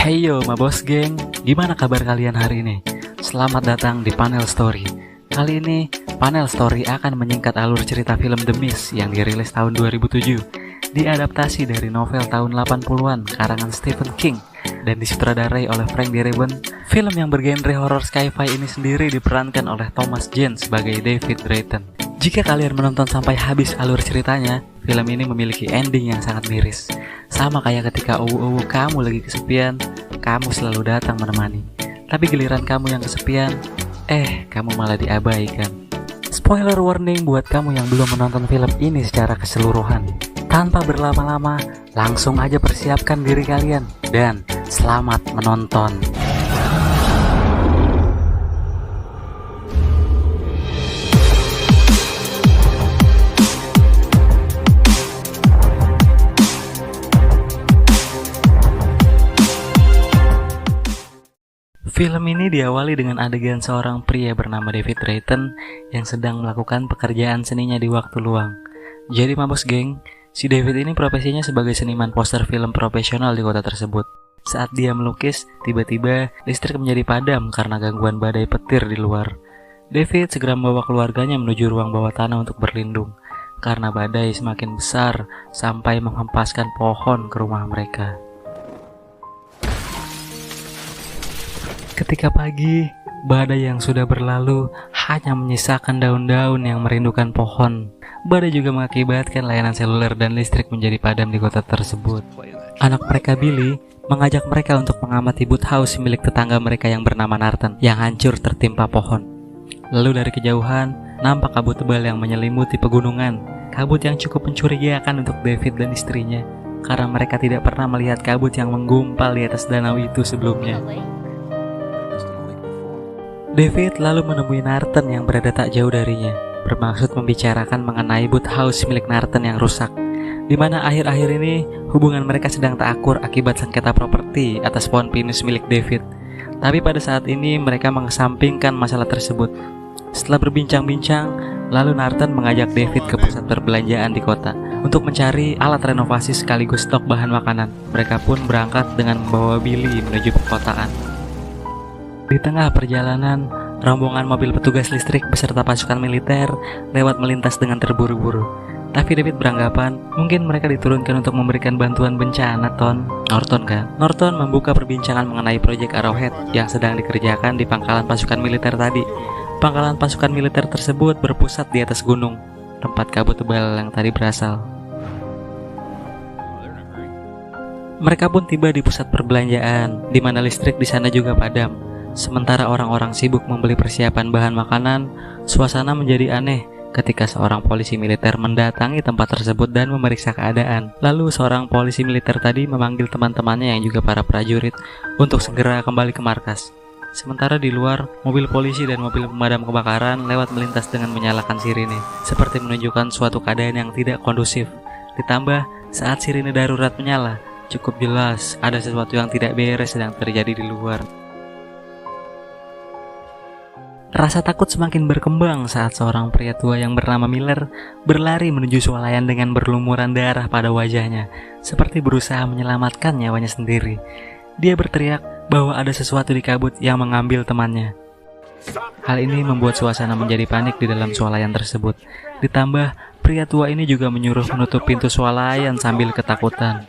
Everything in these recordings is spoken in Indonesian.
Hey yo Mabos geng, gimana kabar kalian hari ini? Selamat datang di Panel Story. Kali ini, Panel Story akan menyingkat alur cerita film The Mist yang dirilis tahun 2007. Diadaptasi dari novel tahun 80-an karangan Stephen King dan disutradarai oleh Frank Darabont. Film yang bergenre horror sci-fi ini sendiri diperankan oleh Thomas Jane sebagai David Drayton. Jika kalian menonton sampai habis alur ceritanya, film ini memiliki ending yang sangat miris. Sama kayak ketika kamu lagi kesepian, kamu selalu datang menemani. Tapi giliran kamu yang kesepian, kamu malah diabaikan. Spoiler warning buat kamu yang belum menonton film ini secara keseluruhan. Tanpa berlama-lama, langsung aja persiapkan diri kalian dan selamat menonton. Film ini diawali dengan adegan seorang pria bernama David Drayton yang sedang melakukan pekerjaan seninya di waktu luang. Jadi mabos geng, si David ini profesinya sebagai seniman poster film profesional di kota tersebut. Saat dia melukis, tiba-tiba listrik menjadi padam karena gangguan badai petir di luar. David segera membawa keluarganya menuju ruang bawah tanah untuk berlindung, karena badai semakin besar sampai menghempaskan pohon ke rumah mereka. Ketika pagi, badai yang sudah berlalu hanya menyisakan daun-daun yang merindukan pohon. Badai juga mengakibatkan layanan seluler dan listrik menjadi padam di kota tersebut. Anak mereka Billy mengajak mereka untuk mengamati boot house milik tetangga mereka yang bernama Nathan yang hancur tertimpa pohon. Lalu dari kejauhan, nampak kabut tebal yang menyelimuti pegunungan. Kabut yang cukup mencurigakan untuk David dan istrinya, karena mereka tidak pernah melihat kabut yang menggumpal di atas danau itu sebelumnya. David lalu menemui Nathan yang berada tak jauh darinya, bermaksud membicarakan mengenai boot house milik Nathan yang rusak, di mana akhir-akhir ini hubungan mereka sedang tak akur akibat sengketa properti atas pohon pinus milik David. Tapi pada saat ini mereka mengesampingkan masalah tersebut. Setelah berbincang-bincang, lalu Nathan mengajak David ke pusat perbelanjaan di kota untuk mencari alat renovasi sekaligus stok bahan makanan. Mereka pun berangkat dengan membawa Billy menuju perkotaan. Di tengah perjalanan, rombongan mobil petugas listrik beserta pasukan militer lewat melintas dengan terburu-buru. Tapi David beranggapan mungkin mereka diturunkan untuk memberikan bantuan bencana, Norton membuka perbincangan mengenai proyek Arrowhead yang sedang dikerjakan di pangkalan pasukan militer tadi. Pangkalan pasukan militer tersebut berpusat di atas gunung, tempat kabut tebal yang tadi berasal. Mereka pun tiba di pusat perbelanjaan, di mana listrik di sana juga padam. Sementara orang-orang sibuk membeli persiapan bahan makanan, suasana menjadi aneh ketika seorang polisi militer mendatangi tempat tersebut dan memeriksa keadaan. Lalu seorang polisi militer tadi memanggil teman-temannya yang juga para prajurit untuk segera kembali ke markas. Sementara di luar, mobil polisi dan mobil pemadam kebakaran lewat melintas dengan menyalakan sirine, seperti menunjukkan suatu keadaan yang tidak kondusif. Ditambah, saat sirine darurat menyala, cukup jelas ada sesuatu yang tidak beres sedang terjadi di luar. Rasa takut semakin berkembang saat seorang pria tua yang bernama Miller berlari menuju swalayan dengan berlumuran darah pada wajahnya, seperti berusaha menyelamatkan nyawanya sendiri. Dia berteriak bahwa ada sesuatu di kabut yang mengambil temannya. Hal ini membuat suasana menjadi panik di dalam swalayan tersebut. Ditambah, pria tua ini juga menyuruh menutup pintu swalayan sambil ketakutan.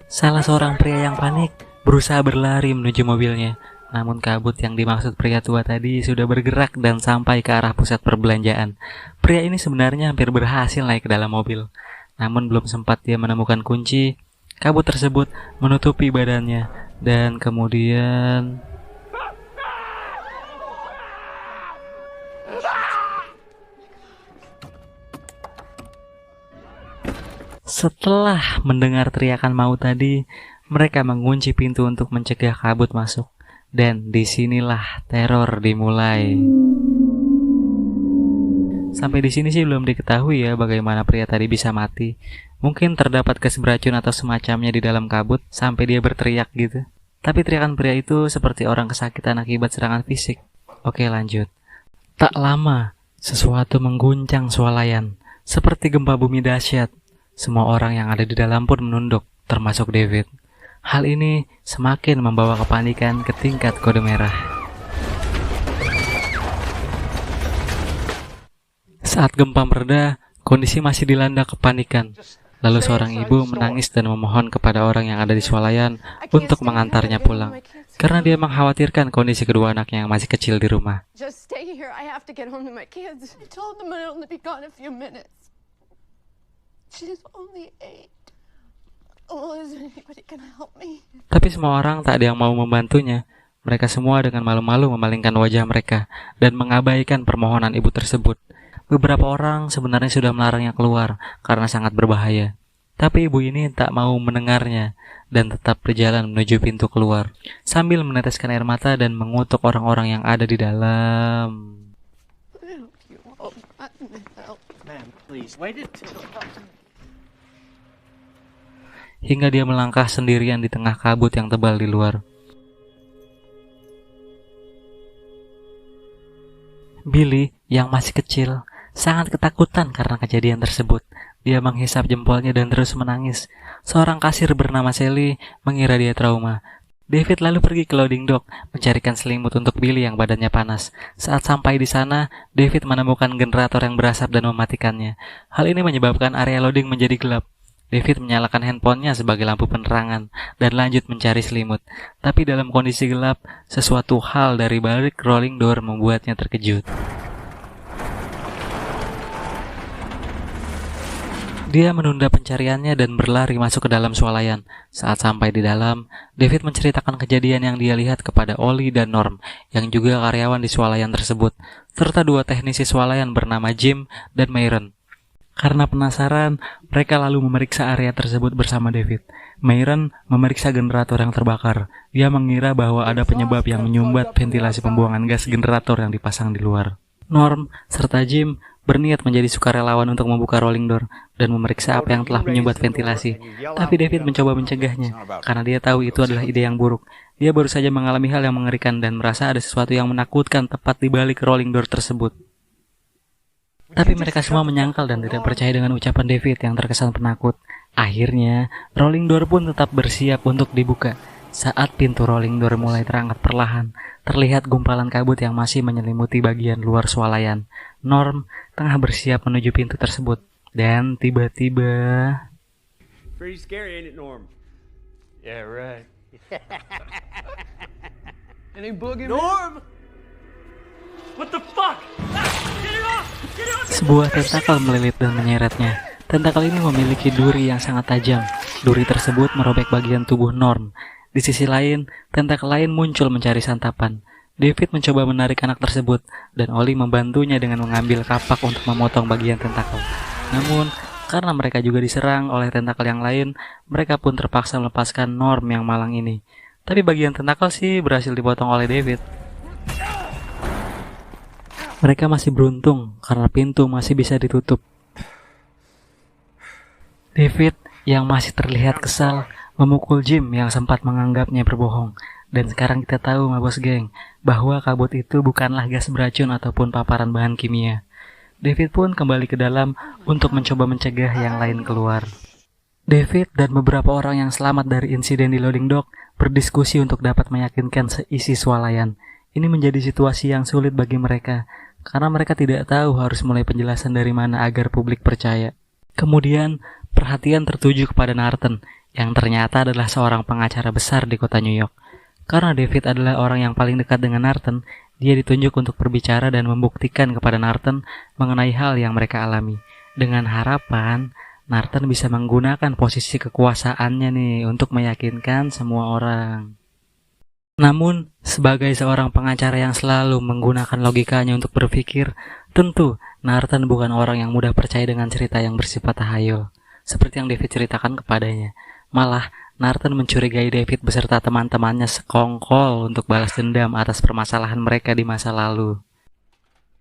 Salah seorang pria yang panik berusaha berlari menuju mobilnya, namun kabut yang dimaksud pria tua tadi sudah bergerak dan sampai ke arah pusat perbelanjaan. Pria ini sebenarnya hampir berhasil naik ke dalam mobil, namun belum sempat dia menemukan kunci, kabut tersebut menutupi badannya, dan kemudian setelah mendengar teriakan maut tadi, mereka mengunci pintu untuk mencegah kabut masuk. Dan disinilah teror dimulai. Sampai di sini sih belum diketahui ya bagaimana pria tadi bisa mati. Mungkin terdapat gas beracun atau semacamnya di dalam kabut sampai dia berteriak gitu. Tapi teriakan pria itu seperti orang kesakitan akibat serangan fisik. Oke, lanjut. Tak lama, sesuatu mengguncang swalayan, seperti gempa bumi dahsyat. Semua orang yang ada di dalam pun menunduk, termasuk David. Hal ini semakin membawa kepanikan ke tingkat kode merah. Saat gempa mereda, kondisi masih dilanda kepanikan. Lalu seorang ibu menangis dan memohon kepada orang yang ada di swalayan untuk mengantarnya pulang, karena dia mengkhawatirkan kondisi kedua anaknya yang masih kecil di rumah. Tapi semua orang tak ada yang mau membantunya. Mereka semua dengan malu-malu memalingkan wajah mereka dan mengabaikan permohonan ibu tersebut. Beberapa orang sebenarnya sudah melarangnya keluar karena sangat berbahaya. Tapi ibu ini tak mau mendengarnya dan tetap berjalan menuju pintu keluar sambil meneteskan air mata dan mengutuk orang-orang yang ada di dalam. Hingga dia melangkah sendirian di tengah kabut yang tebal di luar. Billy yang masih kecil sangat ketakutan karena kejadian tersebut. Dia menghisap jempolnya dan terus menangis. Seorang kasir bernama Sally mengira dia trauma. David lalu pergi ke loading dock mencarikan selimut untuk Billy yang badannya panas. Saat sampai di sana, David menemukan generator yang berasap dan mematikannya. Hal ini menyebabkan area loading menjadi gelap. David menyalakan handphonenya sebagai lampu penerangan dan lanjut mencari selimut. Tapi dalam kondisi gelap, sesuatu hal dari balik rolling door membuatnya terkejut. Dia menunda pencariannya dan berlari masuk ke dalam swalayan. Saat sampai di dalam, David menceritakan kejadian yang dia lihat kepada Ollie dan Norm, yang juga karyawan di swalayan tersebut, serta dua teknisi swalayan bernama Jim dan Myron. Karena penasaran, mereka lalu memeriksa area tersebut bersama David. Myron memeriksa generator yang terbakar. Dia mengira bahwa ada penyebab yang menyumbat ventilasi pembuangan gas generator yang dipasang di luar. Norm serta Jim berniat menjadi sukarelawan untuk membuka rolling door dan memeriksa apa yang telah menyumbat ventilasi. Tapi David mencoba mencegahnya, karena dia tahu itu adalah ide yang buruk. Dia baru saja mengalami hal yang mengerikan dan merasa ada sesuatu yang menakutkan tepat di balik rolling door tersebut. Tapi mereka semua menyangkal dan tidak percaya dengan ucapan David yang terkesan penakut. Akhirnya, rolling door pun tetap bersiap untuk dibuka. Saat pintu rolling door mulai terangkat perlahan, terlihat gumpalan kabut yang masih menyelimuti bagian luar swalayan. Norm tengah bersiap menuju pintu tersebut. Dan tiba-tiba... Pretty scary, ain't it, Norm? Yeah, right. Any boogie, Norm? What the fuck? Get it off! Get it off! Sebuah tentakel melilit dan menyeretnya. Tentakel ini memiliki duri yang sangat tajam. Duri tersebut merobek bagian tubuh Norm. Di sisi lain, tentakel lain muncul mencari santapan. David mencoba menarik anak tersebut, dan Ollie membantunya dengan mengambil kapak untuk memotong bagian tentakel. Namun, karena mereka juga diserang oleh tentakel yang lain, mereka pun terpaksa melepaskan Norm yang malang ini. Tapi bagian tentakel sih berhasil dipotong oleh David. Mereka masih beruntung karena pintu masih bisa ditutup. David yang masih terlihat kesal memukul Jim yang sempat menganggapnya berbohong. Dan sekarang kita tahu, Mabos Geng, bahwa kabut itu bukanlah gas beracun ataupun paparan bahan kimia. David pun kembali ke dalam untuk mencoba mencegah yang lain keluar. David dan beberapa orang yang selamat dari insiden di loading dock berdiskusi untuk dapat meyakinkan seisi swalayan. Ini menjadi situasi yang sulit bagi mereka, karena mereka tidak tahu harus mulai penjelasan dari mana agar publik percaya. Kemudian, perhatian tertuju kepada Narton, yang ternyata adalah seorang pengacara besar di kota New York. Karena David adalah orang yang paling dekat dengan Narton, dia ditunjuk untuk berbicara dan membuktikan kepada Narton mengenai hal yang mereka alami. Dengan harapan, Narton bisa menggunakan posisi kekuasaannya nih untuk meyakinkan semua orang. Namun, sebagai seorang pengacara yang selalu menggunakan logikanya untuk berpikir, tentu Narton bukan orang yang mudah percaya dengan cerita yang bersifat tahayul, seperti yang David ceritakan kepadanya. Malah, Narton mencurigai David beserta teman-temannya sekongkol untuk balas dendam atas permasalahan mereka di masa lalu.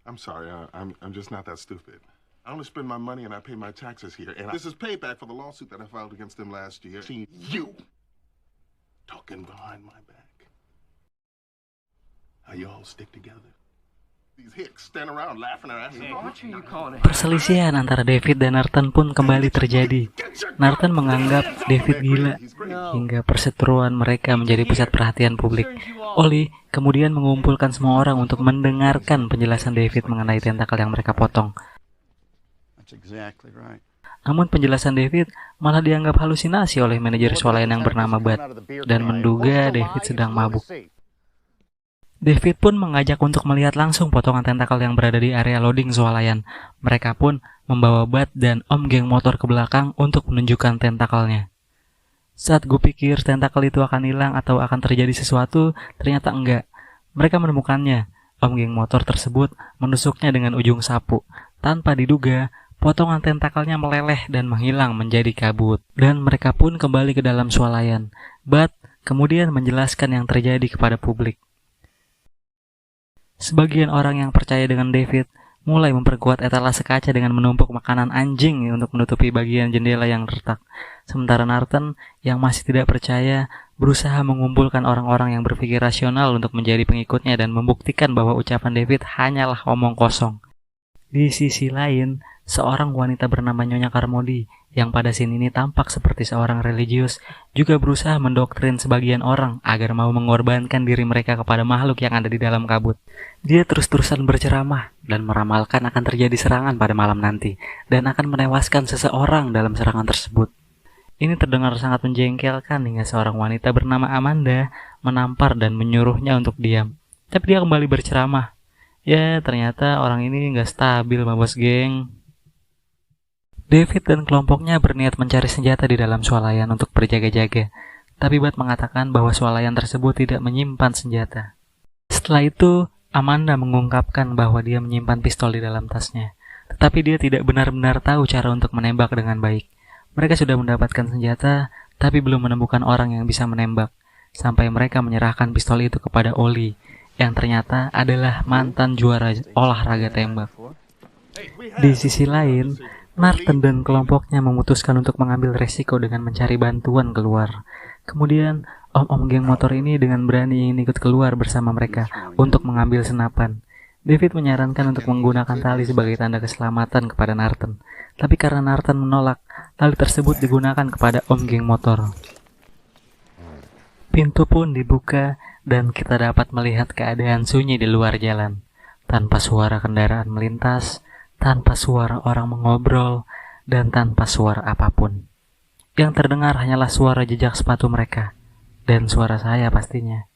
I'm sorry, I'm just not that stupid. I only spend my money and I pay my taxes here, and this is payback for the lawsuit that I filed against them last year. See you talking behind my back. How you all stick together. These hicks stand around laughing their asses off. What are you calling it? Perselisihan antara David dan Nathan pun kembali terjadi. Nathan menganggap David gila, hingga perseteruan mereka menjadi pusat perhatian publik. Ollie kemudian mengumpulkan semua orang untuk mendengarkan penjelasan David mengenai tentakel yang mereka potong. That's exactly right. Namun penjelasan David malah dianggap halusinasi oleh manajer swalayan yang bernama Bud, dan menduga David sedang mabuk. David pun mengajak untuk melihat langsung potongan tentakel yang berada di area loading swalayan. Mereka pun membawa Bud dan Om geng motor ke belakang untuk menunjukkan tentakelnya. Saat gue pikir tentakel itu akan hilang atau akan terjadi sesuatu, ternyata enggak. Mereka menemukannya. Om geng motor tersebut menusuknya dengan ujung sapu. Tanpa diduga, potongan tentakelnya meleleh dan menghilang menjadi kabut. Dan mereka pun kembali ke dalam swalayan. Bud kemudian menjelaskan yang terjadi kepada publik. Sebagian orang yang percaya dengan David mulai memperkuat etalase kaca dengan menumpuk makanan anjing untuk menutupi bagian jendela yang retak. Sementara Nathan yang masih tidak percaya berusaha mengumpulkan orang-orang yang berpikir rasional untuk menjadi pengikutnya dan membuktikan bahwa ucapan David hanyalah omong kosong. Di sisi lain, seorang wanita bernama Nyonya Carmody yang pada scene ini tampak seperti seorang religius juga berusaha mendoktrin sebagian orang agar mau mengorbankan diri mereka kepada makhluk yang ada di dalam kabut. Dia terus-terusan berceramah dan meramalkan akan terjadi serangan pada malam nanti dan akan menewaskan seseorang dalam serangan tersebut. Ini terdengar sangat menjengkelkan hingga seorang wanita bernama Amanda menampar dan menyuruhnya untuk diam. Tapi dia kembali berceramah. Ya, ternyata orang ini nggak stabil, mabos geng. David dan kelompoknya berniat mencari senjata di dalam swalayan untuk berjaga-jaga. Tapi Bud mengatakan bahwa swalayan tersebut tidak menyimpan senjata. Setelah itu, Amanda mengungkapkan bahwa dia menyimpan pistol di dalam tasnya. Tetapi dia tidak benar-benar tahu cara untuk menembak dengan baik. Mereka sudah mendapatkan senjata, tapi belum menemukan orang yang bisa menembak. Sampai mereka menyerahkan pistol itu kepada Ollie, yang ternyata adalah mantan juara olahraga tembak. Di sisi lain, Nathan dan kelompoknya memutuskan untuk mengambil resiko dengan mencari bantuan keluar. Kemudian, om-om geng motor ini dengan berani ingin ikut keluar bersama mereka untuk mengambil senapan. David menyarankan untuk menggunakan tali sebagai tanda keselamatan kepada Nathan. Tapi karena Nathan menolak, tali tersebut digunakan kepada om geng motor. Pintu pun dibuka dan kita dapat melihat keadaan sunyi di luar jalan. Tanpa suara kendaraan melintas, tanpa suara orang mengobrol, dan tanpa suara apapun. Yang terdengar hanyalah suara jejak sepatu mereka, dan suara saya pastinya.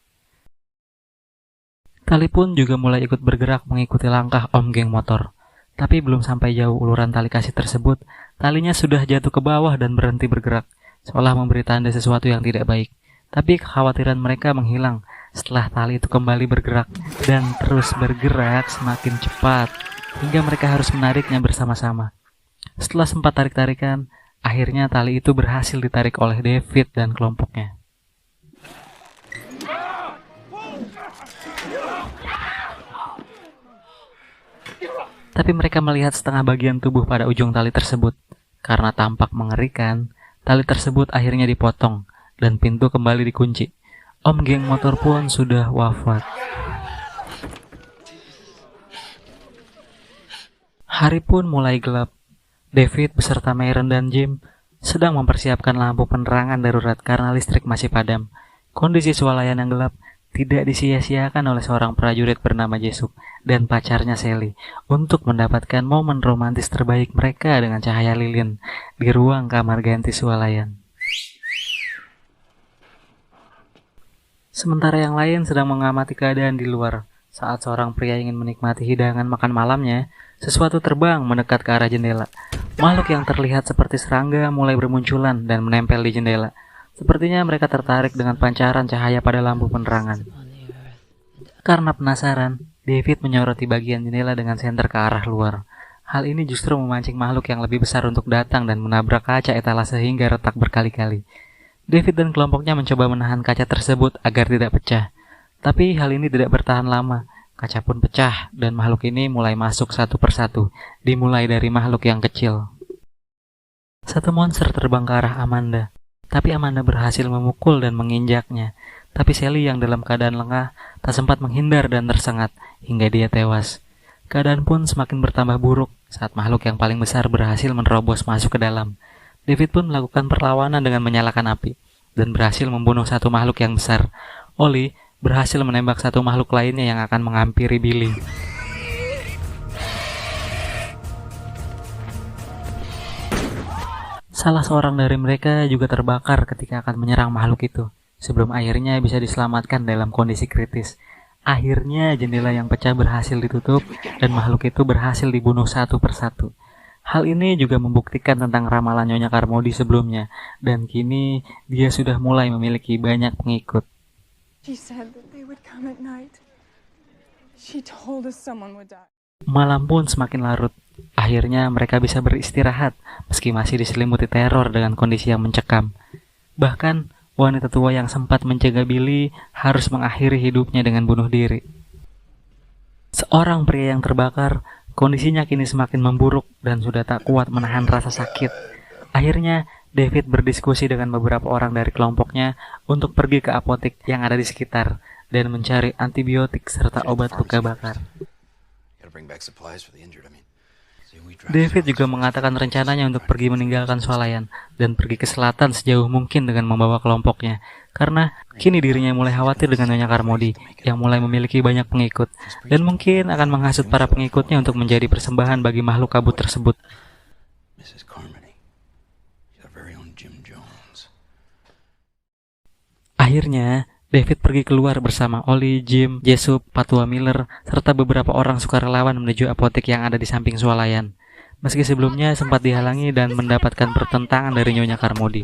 Tali pun juga mulai ikut bergerak mengikuti langkah om geng motor. Tapi belum sampai jauh uluran tali kasih tersebut, talinya sudah jatuh ke bawah dan berhenti bergerak, seolah memberi tanda sesuatu yang tidak baik. Tapi kekhawatiran mereka menghilang setelah tali itu kembali bergerak, dan terus bergerak semakin cepat, hingga mereka harus menariknya bersama-sama. Setelah sempat tarik-tarikan, akhirnya tali itu berhasil ditarik oleh David dan kelompoknya. Tapi mereka melihat setengah bagian tubuh pada ujung tali tersebut. Karena tampak mengerikan, tali tersebut akhirnya dipotong, dan pintu kembali dikunci. Om geng motor pun sudah wafat. Hari pun mulai gelap. David beserta Myron dan Jim sedang mempersiapkan lampu penerangan darurat karena listrik masih padam. Kondisi swalayan yang gelap tidak disia-siakan oleh seorang prajurit bernama Jesuk dan pacarnya Sally untuk mendapatkan momen romantis terbaik mereka dengan cahaya lilin di ruang kamar ganti swalayan. Sementara yang lain sedang mengamati keadaan di luar. Saat seorang pria ingin menikmati hidangan makan malamnya, sesuatu terbang mendekat ke arah jendela. Makhluk yang terlihat seperti serangga mulai bermunculan dan menempel di jendela. Sepertinya mereka tertarik dengan pancaran cahaya pada lampu penerangan. Karena penasaran, David menyoroti bagian jendela dengan senter ke arah luar. Hal ini justru memancing makhluk yang lebih besar untuk datang dan menabrak kaca etalase hingga retak berkali-kali. David dan kelompoknya mencoba menahan kaca tersebut agar tidak pecah. Tapi hal ini tidak bertahan lama. Kaca pun pecah dan makhluk ini mulai masuk satu persatu, dimulai dari makhluk yang kecil. Satu monster terbang ke arah Amanda, tapi Amanda berhasil memukul dan menginjaknya. Tapi Sally yang dalam keadaan lengah tak sempat menghindar dan tersengat hingga dia tewas. Keadaan pun semakin bertambah buruk saat makhluk yang paling besar berhasil menerobos masuk ke dalam. David pun melakukan perlawanan dengan menyalakan api dan berhasil membunuh satu makhluk yang besar. Ollie berhasil menembak satu makhluk lainnya yang akan menghampiri Billy. Salah seorang dari mereka juga terbakar ketika akan menyerang makhluk itu, sebelum akhirnya bisa diselamatkan dalam kondisi kritis. Akhirnya jendela yang pecah berhasil ditutup dan makhluk itu berhasil dibunuh satu persatu. Hal ini juga membuktikan tentang ramalan Nyonya Carmody sebelumnya, dan kini dia sudah mulai memiliki banyak pengikut. She said that they would come at night. She told us someone would die. Malam pun semakin larut. Akhirnya mereka bisa beristirahat meski masih diselimuti teror dengan kondisi yang mencekam. Bahkan wanita tua yang sempat menjaga Billy harus mengakhiri hidupnya dengan bunuh diri. Seorang pria yang terbakar, kondisinya kini semakin memburuk dan sudah tak kuat menahan rasa sakit. Akhirnya David berdiskusi dengan beberapa orang dari kelompoknya untuk pergi ke apotek yang ada di sekitar dan mencari antibiotik serta obat luka bakar. David juga mengatakan rencananya untuk pergi meninggalkan swalayan dan pergi ke selatan sejauh mungkin dengan membawa kelompoknya, karena kini dirinya mulai khawatir dengan Nyonya Carmody yang mulai memiliki banyak pengikut dan mungkin akan menghasut para pengikutnya untuk menjadi persembahan bagi makhluk kabut tersebut. Akhirnya David pergi keluar bersama Ollie, Jim, Jessup, Patua Miller, serta beberapa orang sukarelawan menuju apotek yang ada di samping swalayan. Meski sebelumnya sempat dihalangi dan mendapatkan pertentangan dari Nyonya Carmody.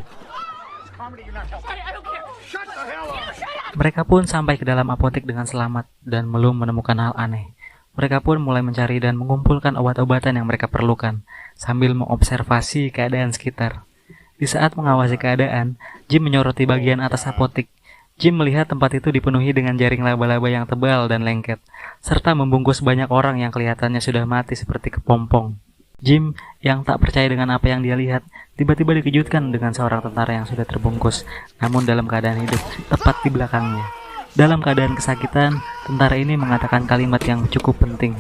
Mereka pun sampai ke dalam apotek dengan selamat dan belum menemukan hal aneh. Mereka pun mulai mencari dan mengumpulkan obat-obatan yang mereka perlukan, sambil mengobservasi keadaan sekitar. Di saat mengawasi keadaan, Jim menyoroti bagian atas apotek. Jim melihat tempat itu dipenuhi dengan jaring laba-laba yang tebal dan lengket, serta membungkus banyak orang yang kelihatannya sudah mati seperti kepompong. Jim, yang tak percaya dengan apa yang dia lihat, tiba-tiba dikejutkan dengan seorang tentara yang sudah terbungkus, namun dalam keadaan hidup, tepat di belakangnya. Dalam keadaan kesakitan, tentara ini mengatakan kalimat yang cukup penting.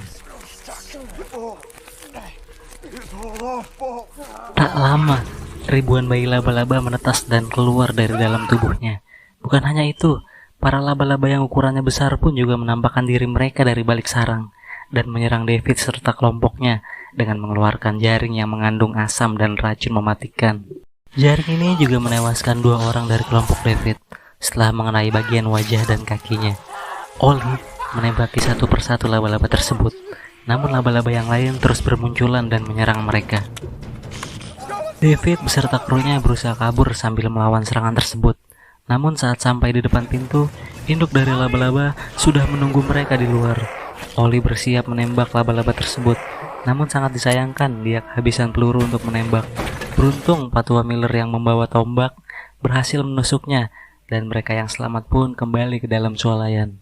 Tak lama, ribuan bayi laba-laba menetas dan keluar dari dalam tubuhnya. Bukan hanya itu, para laba-laba yang ukurannya besar pun juga menampakkan diri mereka dari balik sarang dan menyerang David serta kelompoknya dengan mengeluarkan jaring yang mengandung asam dan racun mematikan. Jaring ini juga menewaskan 2 orang dari kelompok David setelah mengenai bagian wajah dan kakinya. Ollie menembaki satu persatu laba-laba tersebut, namun laba-laba yang lain terus bermunculan dan menyerang mereka. David beserta krunya berusaha kabur sambil melawan serangan tersebut. Namun saat sampai di depan pintu, induk dari laba-laba sudah menunggu mereka di luar. Ollie bersiap menembak laba-laba tersebut, namun sangat disayangkan dia kehabisan peluru untuk menembak. Beruntung Patua Miller yang membawa tombak berhasil menusuknya, dan mereka yang selamat pun kembali ke dalam swalayan.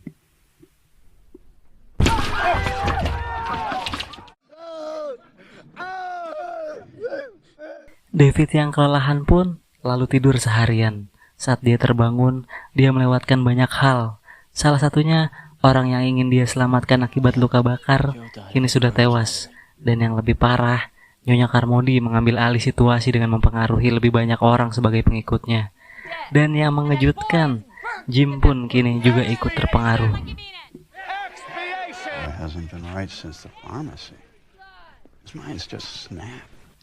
David yang kelelahan pun lalu tidur seharian. Saat dia terbangun, dia melewatkan banyak hal. Salah satunya, orang yang ingin dia selamatkan akibat luka bakar kini sudah tewas. Dan yang lebih parah, Nyonya Carmody mengambil alih situasi dengan mempengaruhi lebih banyak orang sebagai pengikutnya. Dan yang mengejutkan, Jim pun kini juga ikut terpengaruh.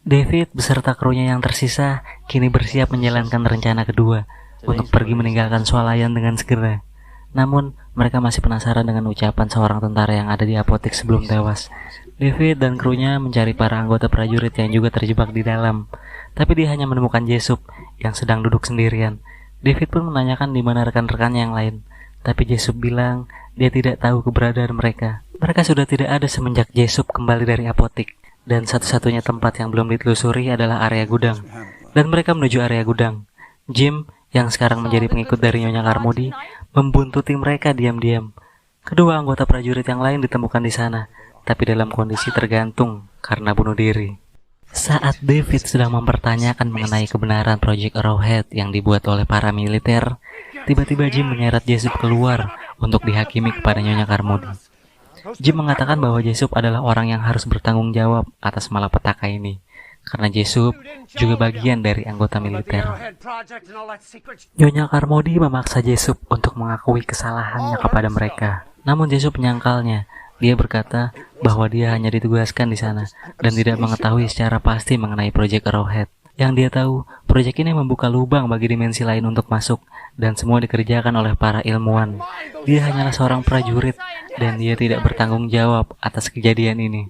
David beserta krunya yang tersisa kini bersiap menjalankan rencana kedua untuk pergi meninggalkan swalayan dengan segera. Namun, mereka masih penasaran dengan ucapan seorang tentara yang ada di apotek sebelum tewas. David dan krunya mencari para anggota prajurit yang juga terjebak di dalam, tapi dia hanya menemukan Jessup yang sedang duduk sendirian. David pun menanyakan di mana rekan-rekannya yang lain, tapi Jessup bilang dia tidak tahu keberadaan mereka. Mereka sudah tidak ada semenjak Jessup kembali dari apotek, dan satu-satunya tempat yang belum ditelusuri adalah area gudang. Dan mereka menuju area gudang. Jim yang sekarang menjadi pengikut dari Nyonya Carmody membuntuti mereka diam-diam. Kedua anggota prajurit yang lain ditemukan di sana, tapi dalam kondisi tergantung karena bunuh diri. Saat David sedang mempertanyakan mengenai kebenaran proyek Arrowhead yang dibuat oleh para militer, tiba-tiba Jim menyeret Jessup keluar untuk dihakimi kepada Nyonya Carmody. Jim mengatakan bahwa Jessup adalah orang yang harus bertanggung jawab atas malapetaka ini, karena Jessup juga bagian dari anggota militer. Nyonya Carmody memaksa Jessup untuk mengakui kesalahannya kepada mereka. Namun Jessup menyangkalnya. Dia berkata bahwa dia hanya ditugaskan di sana dan tidak mengetahui secara pasti mengenai proyek Arrowhead. Yang dia tahu, proyek ini membuka lubang bagi dimensi lain untuk masuk, dan semua dikerjakan oleh para ilmuwan. Dia hanyalah seorang prajurit, dan dia tidak bertanggung jawab atas kejadian ini.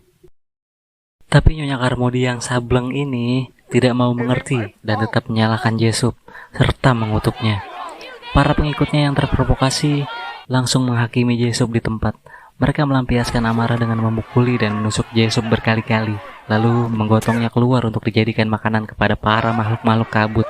Tapi Nyonya Carmody yang sableng ini tidak mau mengerti dan tetap menyalahkan Jessup, serta mengutuknya. Para pengikutnya yang terprovokasi langsung menghakimi Jessup di tempat. Mereka melampiaskan amarah dengan memukuli dan menusuk Jessup berkali-kali, lalu menggotongnya keluar untuk dijadikan makanan kepada para makhluk-makhluk kabut.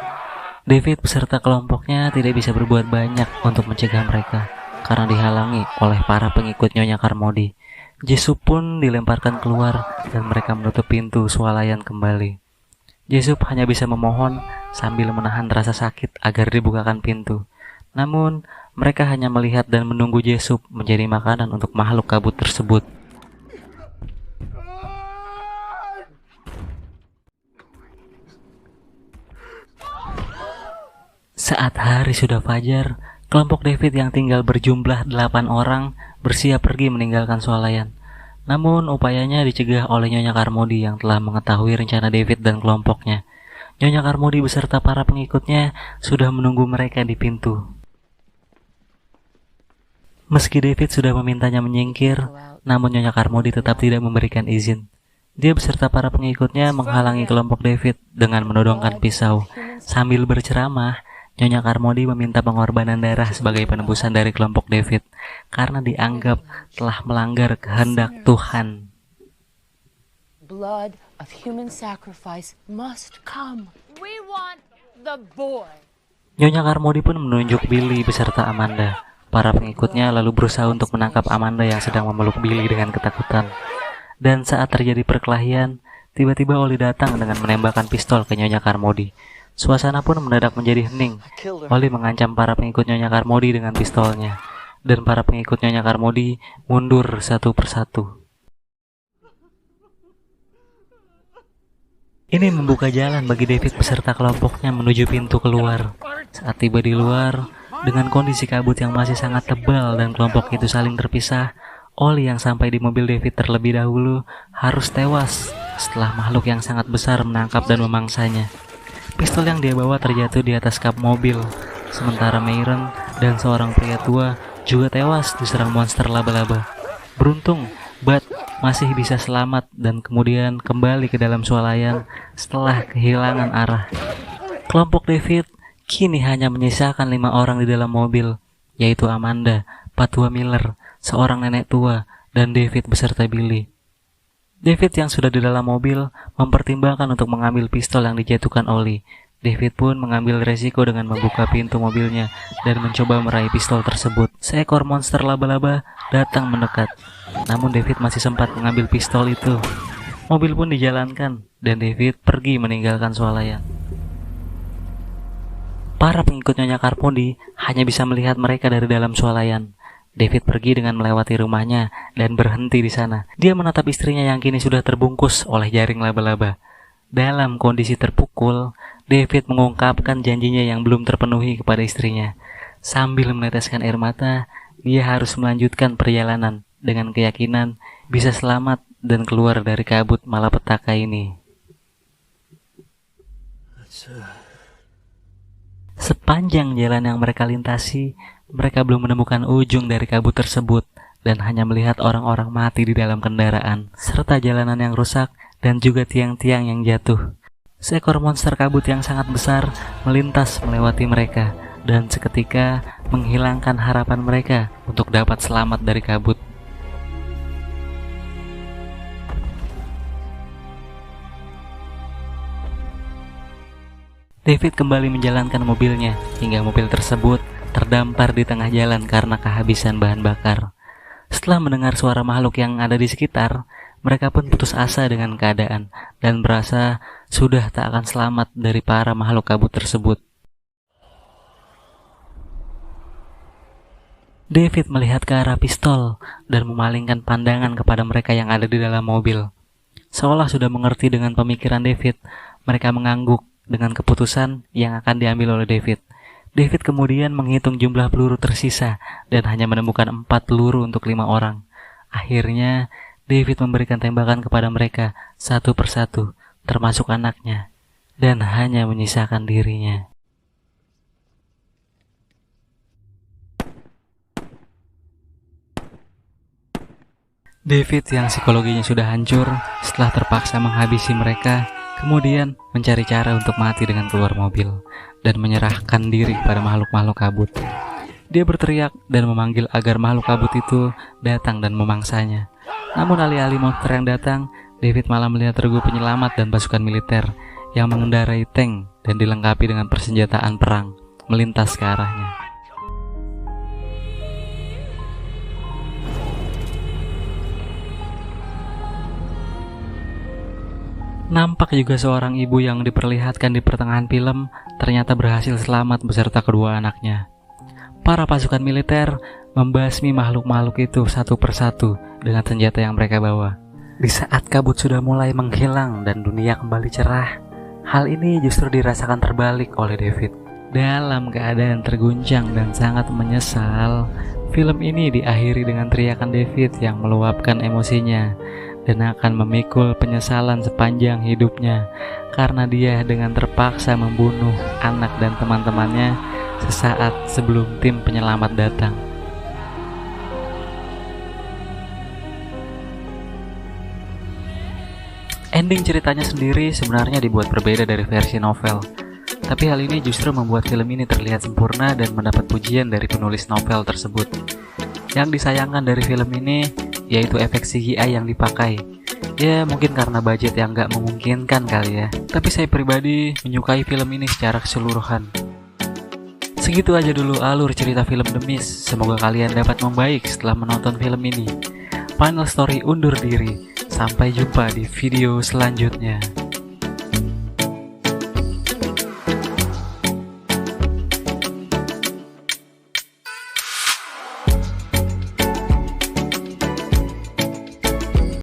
David beserta kelompoknya tidak bisa berbuat banyak untuk mencegah mereka, karena dihalangi oleh para pengikut Nyonya Carmody. Jessup pun dilemparkan keluar dan mereka menutup pintu swalayan kembali. Jessup hanya bisa memohon sambil menahan rasa sakit agar dibukakan pintu. Namun, mereka hanya melihat dan menunggu Jessup menjadi makanan untuk makhluk kabut tersebut. Saat hari sudah fajar, kelompok David yang tinggal berjumlah 8 orang bersiap pergi meninggalkan swalayan. Namun, upayanya dicegah oleh Nyonya Carmody yang telah mengetahui rencana David dan kelompoknya. Nyonya Carmody beserta para pengikutnya sudah menunggu mereka di pintu. Meski David sudah memintanya menyingkir, namun Nyonya Carmody tetap tidak memberikan izin. Dia beserta para pengikutnya menghalangi kelompok David dengan menodongkan pisau. Sambil berceramah, Nyonya Carmody meminta pengorbanan darah sebagai penebusan dari kelompok David, karena dianggap telah melanggar kehendak Tuhan. Blood of human sacrifice must come. We want the boy. Nyonya Carmody pun menunjuk Billy beserta Amanda. Para pengikutnya lalu berusaha untuk menangkap Amanda yang sedang memeluk Billy dengan ketakutan. Dan saat terjadi perkelahian, tiba-tiba Oli datang dengan menembakkan pistol ke Nyonya Carmody. Suasana pun mendadak menjadi hening. Oli mengancam para pengikut Nyonya Carmody dengan pistolnya, dan para pengikut Nyonya Carmody mundur satu persatu. Ini membuka jalan bagi David beserta kelompoknya menuju pintu keluar. Saat tiba di luar, dengan kondisi kabut yang masih sangat tebal dan kelompok itu saling terpisah, Oli yang sampai di mobil David terlebih dahulu harus tewas setelah makhluk yang sangat besar menangkap dan memangsanya. Pistol yang dia bawa terjatuh di atas kap mobil, sementara Myron dan seorang pria tua juga tewas diserang monster laba-laba. Beruntung, Bud masih bisa selamat dan kemudian kembali ke dalam swalayan setelah kehilangan arah. Kelompok David kini hanya menyisakan 5 orang di dalam mobil, yaitu Amanda, Patua Miller, seorang nenek tua, dan David beserta Billy. David yang sudah di dalam mobil mempertimbangkan untuk mengambil pistol yang dijatuhkan Oli. David pun mengambil resiko dengan membuka pintu mobilnya dan mencoba meraih pistol tersebut. Seekor monster laba-laba datang mendekat, namun David masih sempat mengambil pistol itu. Mobil pun dijalankan dan David pergi meninggalkan swalayan. Para pengikut Nyonya Carmody hanya bisa melihat mereka dari dalam swalayan. David pergi dengan melewati rumahnya dan berhenti di sana. Dia menatap istrinya yang kini sudah terbungkus oleh jaring laba-laba. Dalam kondisi terpukul, David mengungkapkan janjinya yang belum terpenuhi kepada istrinya. Sambil meneteskan air mata, dia harus melanjutkan perjalanan dengan keyakinan bisa selamat dan keluar dari kabut malapetaka ini. Sepanjang jalan yang mereka lintasi, mereka belum menemukan ujung dari kabut tersebut dan hanya melihat orang-orang mati di dalam kendaraan, serta jalanan yang rusak dan juga tiang-tiang yang jatuh. Seekor monster kabut yang sangat besar melintas melewati mereka dan seketika menghilangkan harapan mereka untuk dapat selamat dari kabut. David kembali menjalankan mobilnya hingga mobil tersebut terdampar di tengah jalan karena kehabisan bahan bakar. Setelah mendengar suara makhluk yang ada di sekitar, mereka pun putus asa dengan keadaan dan merasa sudah tak akan selamat dari para makhluk kabut tersebut. David melihat ke arah pistol dan memalingkan pandangan kepada mereka yang ada di dalam mobil. Seolah sudah mengerti dengan pemikiran David, mereka mengangguk dengan keputusan yang akan diambil oleh David. David kemudian menghitung jumlah peluru tersisa dan hanya menemukan 4 peluru untuk 5 orang. Akhirnya, David memberikan tembakan kepada mereka satu persatu, termasuk anaknya, dan hanya menyisakan dirinya. David yang psikologinya sudah hancur setelah terpaksa menghabisi mereka, kemudian mencari cara untuk mati dengan keluar mobil dan menyerahkan diri kepada makhluk-makhluk kabut. Dia berteriak dan memanggil agar makhluk kabut itu datang dan memangsanya. Namun alih-alih monster yang datang, David malah melihat regu penyelamat dan pasukan militer yang mengendarai tank dan dilengkapi dengan persenjataan perang melintas ke arahnya. Nampak juga seorang ibu yang diperlihatkan di pertengahan film ternyata berhasil selamat beserta kedua anaknya. Para pasukan militer membasmi makhluk-makhluk itu satu persatu dengan senjata yang mereka bawa. Di saat kabut sudah mulai menghilang dan dunia kembali cerah, hal ini justru dirasakan terbalik oleh David. Dalam keadaan terguncang dan sangat menyesal, film ini diakhiri dengan teriakan David yang meluapkan emosinya dan akan memikul penyesalan sepanjang hidupnya karena dia dengan terpaksa membunuh anak dan teman-temannya sesaat sebelum tim penyelamat datang. Ending ceritanya sendiri sebenarnya dibuat berbeda dari versi novel, tapi hal ini justru membuat film ini terlihat sempurna dan mendapat pujian dari penulis novel tersebut. Yang disayangkan dari film ini yaitu efek CGI yang dipakai. Ya mungkin karena budget yang gak memungkinkan kali ya. Tapi saya pribadi menyukai film ini secara keseluruhan. Segitu aja dulu alur cerita film The Mist. Semoga kalian dapat membaik setelah menonton film ini. Final Story undur diri. Sampai jumpa di video selanjutnya.